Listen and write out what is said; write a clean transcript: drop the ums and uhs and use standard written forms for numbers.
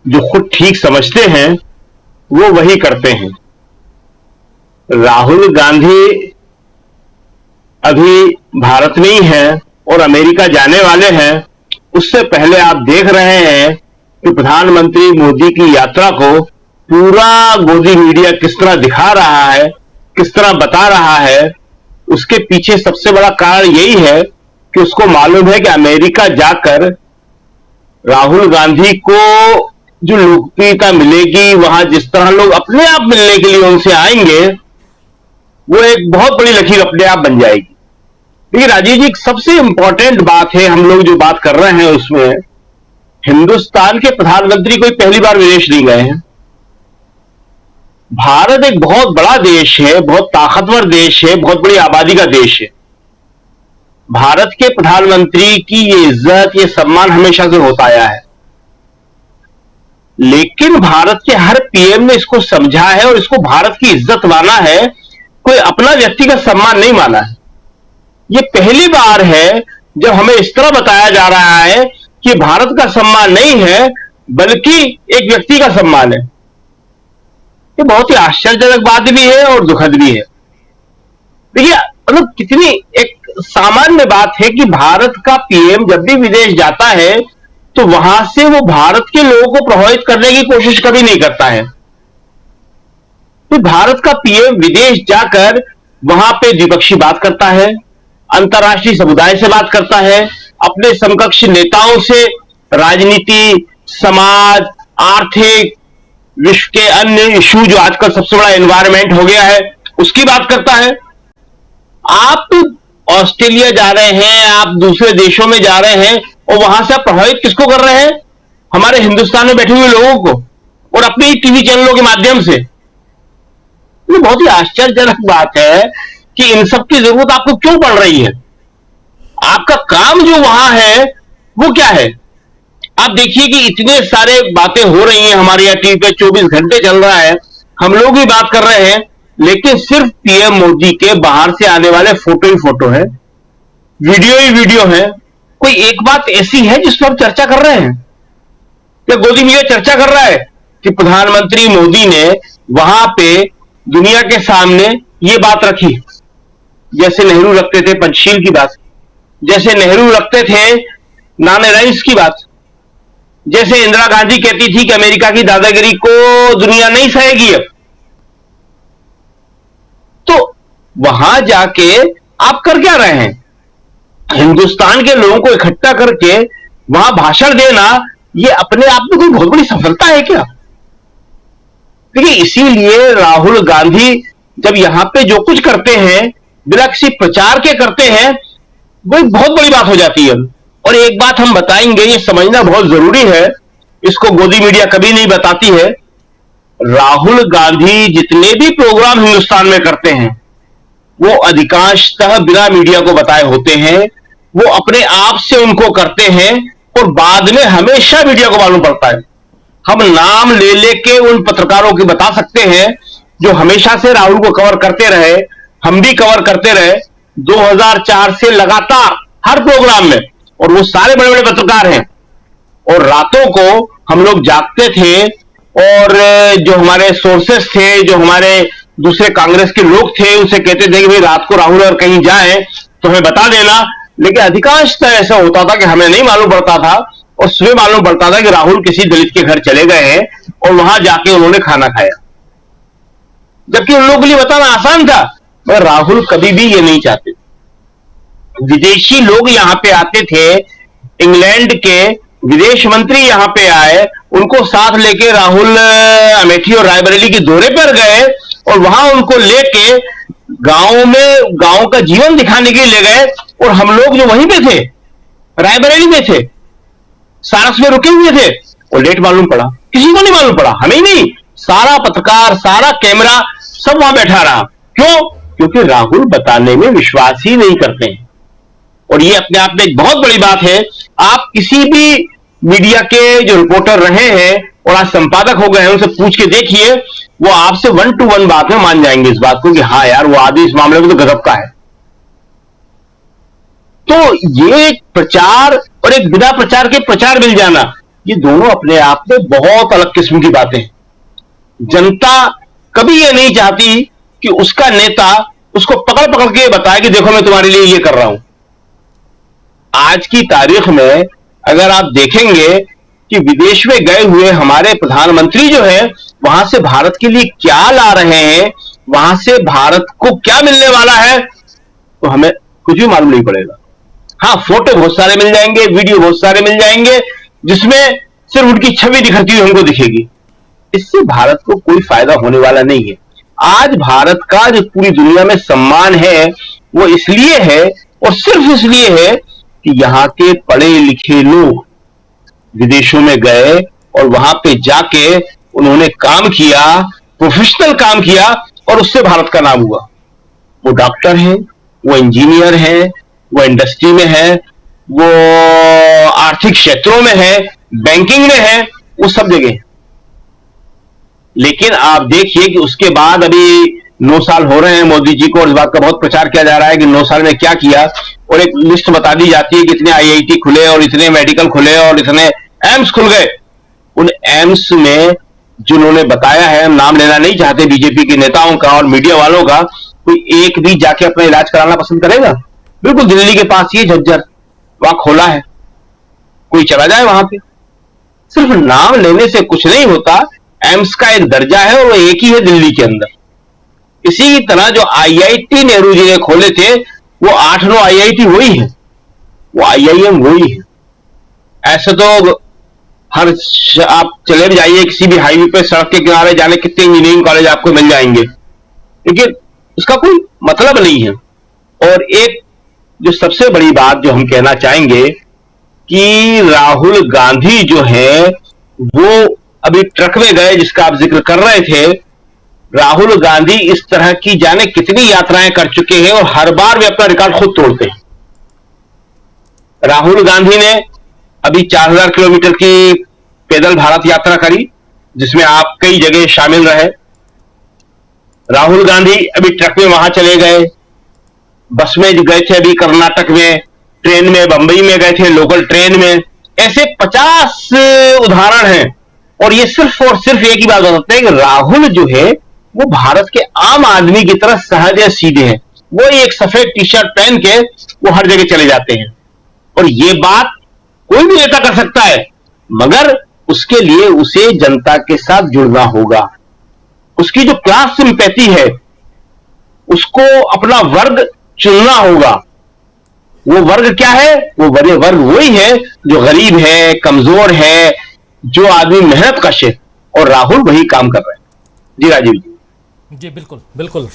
जो खुद ठीक समझते हैं वो वही करते हैं। राहुल गांधी अभी भारत में ही है और अमेरिका जाने वाले हैं। उससे पहले आप देख रहे हैं कि प्रधानमंत्री मोदी की यात्रा को पूरा गोदी मीडिया किस तरह दिखा रहा है, किस तरह बता रहा है। उसके पीछे सबसे बड़ा कारण यही है कि उसको मालूम है कि अमेरिका जाकर राहुल गांधी को जो लोकप्रियता मिलेगी, वहां जिस तरह लोग अपने आप मिलने के लिए उनसे आएंगे, वो एक बहुत बड़ी लकीर अपने आप बन जाएगी। देखिए राजीव जी, सबसे इंपॉर्टेंट बात है, हम लोग जो बात कर रहे हैं उसमें हिंदुस्तान के प्रधानमंत्री कोई पहली बार विदेश नहीं गए हैं। भारत एक बहुत बड़ा देश है, बहुत ताकतवर देश है, बहुत बड़ी आबादी का देश है। भारत के प्रधानमंत्री की ये इज्जत, ये सम्मान हमेशा से होता आया है। लेकिन भारत के हर पीएम ने इसको समझा है और इसको भारत की इज्जत माना है, कोई अपना व्यक्तिगत सम्मान नहीं माना है। ये पहली बार है जब हमें इस तरह बताया जा रहा है कि भारत का सम्मान नहीं है बल्कि एक व्यक्ति का सम्मान है। ये बहुत ही आश्चर्यजनक बात भी है और दुखद भी है। देखिए मतलब कितनी एक सामान्य बात है कि भारत का पीएम जब भी विदेश जाता है तो वहां से वो भारत के लोगों को प्रभावित करने की कोशिश कभी नहीं करता है। तो भारत का पीएम विदेश जाकर वहां पे द्विपक्षीय बात करता है, अंतर्राष्ट्रीय समुदाय से बात करता है, अपने समकक्ष नेताओं से राजनीति, समाज, आर्थिक, विश्व के अन्य इशू जो आजकल सबसे बड़ा एनवायरमेंट हो गया है उसकी बात करता है। आप ऑस्ट्रेलिया जा रहे हैं, आप दूसरे देशों में जा रहे हैं और वहां से आप प्रभावित किसको कर रहे हैं? हमारे हिंदुस्तान में बैठे हुए लोगों को और अपने टीवी चैनलों के माध्यम से। ये बहुत ही आश्चर्यजनक बात है कि इन सब की जरूरत आपको क्यों पड़ रही है? आपका काम जो वहां है वो क्या है? आप देखिए कि इतने सारे बातें हो रही हैं हमारे यहाँ टीवी पे, 24 घंटे चल रहा है, हम लोग भी बात कर रहे हैं, लेकिन सिर्फ पीएम मोदी के बाहर से आने वाले फोटो ही फोटो है, वीडियो ही वीडियो है। कोई एक बात ऐसी है जिस पर चर्चा कर रहे हैं? क्या गोदी मीडिया चर्चा कर रहा है कि प्रधानमंत्री मोदी ने वहां पे दुनिया के सामने ये बात रखी, जैसे नेहरू रखते थे पंचशील की बात, जैसे नेहरू रखते थे नॉन अलायंस की बात, जैसे इंदिरा गांधी कहती थी कि अमेरिका की दादागिरी को दुनिया नहीं सहेगी अब। तो वहां जाके आप कर क्या रहे हैं? हिंदुस्तान के लोगों को इकट्ठा करके वहां भाषण देना, ये अपने आप में कोई बहुत बड़ी सफलता है क्या? देखिए इसीलिए राहुल गांधी जब यहां पे जो कुछ करते हैं बिना किसी प्रचार के करते हैं, वो एक बहुत बड़ी बात हो जाती है। और एक बात हम बताएंगे, ये समझना बहुत जरूरी है, इसको गोदी मीडिया कभी नहीं बताती है। राहुल गांधी जितने भी प्रोग्राम हिंदुस्तान में करते हैं वो अधिकांशतः बिना मीडिया को बताए होते हैं। वो अपने आप से उनको करते हैं और बाद में हमेशा मीडिया को मालूम पड़ता है। हम नाम ले लेके उन पत्रकारों की बता सकते हैं जो हमेशा से राहुल को कवर करते रहे, हम भी कवर करते रहे 2004 से लगातार हर प्रोग्राम में, और वो सारे बड़े बड़े पत्रकार हैं। और रातों को हम लोग जागते थे और जो हमारे सोर्सेस थे, जो हमारे दूसरे कांग्रेस के लोग थे, उनसे कहते थे कि भाई रात को राहुल अगर कहीं जाए तो हमें बता देना। लेकिन अधिकांशतः ऐसा होता था कि हमें नहीं मालूम पड़ता था और सुबह मालूम पड़ता था कि राहुल किसी दलित के घर चले गए हैं और वहां जाके उन्होंने खाना खाया, जबकि उन लोगों के लिए बताना आसान था। मगर राहुल कभी भी ये नहीं चाहते। विदेशी लोग यहां पे आते थे, इंग्लैंड के विदेश मंत्री यहां पे आए, उनको साथ लेके राहुल अमेठी और रायबरेली के दौरे पर गए और वहां उनको लेके गांव में गांव का जीवन दिखाने के लिए ले गए। और हम लोग जो वहीं पे थे, रायबरेली में थे, सारस में रुके हुए थे, और लेट मालूम पड़ा, किसी को नहीं मालूम पड़ा, हमें नहीं, सारा पत्रकार, सारा कैमरा सब वहां बैठा रहा। क्यों? क्योंकि राहुल बताने में विश्वास ही नहीं करते हैं। और ये अपने आप में एक बहुत बड़ी बात है। आप किसी भी मीडिया के जो रिपोर्टर रहे हैं और आज संपादक हो गए हैं, उनसे पूछ के देखिए, वो आपसे 1 to 1 बात में मान जाएंगे इस बात को कि हाँ यार, वो आदमी इस मामले में तो गजब का है। तो ये एक प्रचार और एक बिना प्रचार के प्रचार मिल जाना, ये दोनों अपने आप में बहुत अलग किस्म की बातें हैं। जनता कभी ये नहीं चाहती कि उसका नेता उसको पकड़ पकड़ के बताए कि देखो मैं तुम्हारे लिए ये कर रहा हूं। आज की तारीख में अगर आप देखेंगे कि विदेश में गए हुए हमारे प्रधानमंत्री जो है वहां से भारत के लिए क्या ला रहे हैं, वहां से भारत को क्या मिलने वाला है, तो हमें कुछ भी मालूम नहीं पड़ेगा। हाँ, फोटो बहुत सारे मिल जाएंगे, वीडियो बहुत सारे मिल जाएंगे, जिसमें सिर्फ उनकी छवि निखरती हुई हमको दिखेगी। इससे भारत को कोई फायदा होने वाला नहीं है। आज भारत का जो पूरी दुनिया में सम्मान है वो इसलिए है, और सिर्फ इसलिए है कि यहां के पढ़े लिखे लोग विदेशों में गए और वहां पे जाके उन्होंने काम किया, प्रोफेशनल काम किया, और उससे भारत का नाम हुआ। वो डॉक्टर हैं, वो इंजीनियर हैं, वो इंडस्ट्री में है, वो आर्थिक क्षेत्रों में है, बैंकिंग में है, वो सब जगह। लेकिन आप देखिए कि उसके बाद अभी 9 साल हो रहे हैं मोदी जी को, और इस बात का बहुत प्रचार किया जा रहा है कि 9 साल में क्या किया, और एक लिस्ट बता दी जाती है कि इतने आईआईटी खुले और इतने मेडिकल खुले और इतने एम्स खुल गए। उन एम्स में जिन्होंने बताया है, हम नाम लेना नहीं चाहते बीजेपी के नेताओं का और मीडिया वालों का, कोई एक भी जाके अपना इलाज कराना पसंद करेगा? बिल्कुल दिल्ली के पास ये झज्जर वहां खोला है, कोई चला जाए वहां पे। सिर्फ नाम लेने से कुछ नहीं होता, एम्स का एक दर्जा है और वो एक ही है दिल्ली के अंदर। इसी तरह जो आईआईटी नेहरू जी ने खोले थे वो 8-9 आईआईटी वही है, वो आईआईएम वही है। ऐसे तो हर आप चले जाइए किसी भी हाईवे पे, सड़क के किनारे जाने कितने इंजीनियरिंग कॉलेज आपको मिल जाएंगे, लेकिन उसका कोई मतलब नहीं है। और एक जो सबसे बड़ी बात जो हम कहना चाहेंगे कि राहुल गांधी जो है वो अभी ट्रक में गए जिसका आप जिक्र कर रहे थे। राहुल गांधी इस तरह की जाने कितनी यात्राएं कर चुके हैं और हर बार वे अपना रिकॉर्ड खुद तोड़ते हैं। राहुल गांधी ने अभी 4000 किलोमीटर की पैदल भारत यात्रा करी, जिसमें आप कई जगह शामिल रहे। राहुल गांधी अभी ट्रक में वहां चले गए, बस में गए थे, अभी कर्नाटक में, ट्रेन में बंबई में गए थे, लोकल ट्रेन में। ऐसे 50 उदाहरण हैं, और ये सिर्फ और सिर्फ एक ही बात बताते हैं कि राहुल जो है वो भारत के आम आदमी की तरह सहज या सीधे हैं। वो एक सफेद टी शर्ट पहन के वो हर जगह चले जाते हैं, और ये बात कोई भी नेता कर सकता है, मगर उसके लिए उसे जनता के साथ जुड़ना होगा। उसकी जो क्लास सिंपैथी है उसको अपना वर्ग चुनना होगा। वो वर्ग क्या है? वो बड़े वर्ग वही है जो गरीब है, कमजोर है, जो आदमी मेहनत कश है, और राहुल वही काम कर रहे हैं। जी राजीव जी। जी बिल्कुल बिल्कुल।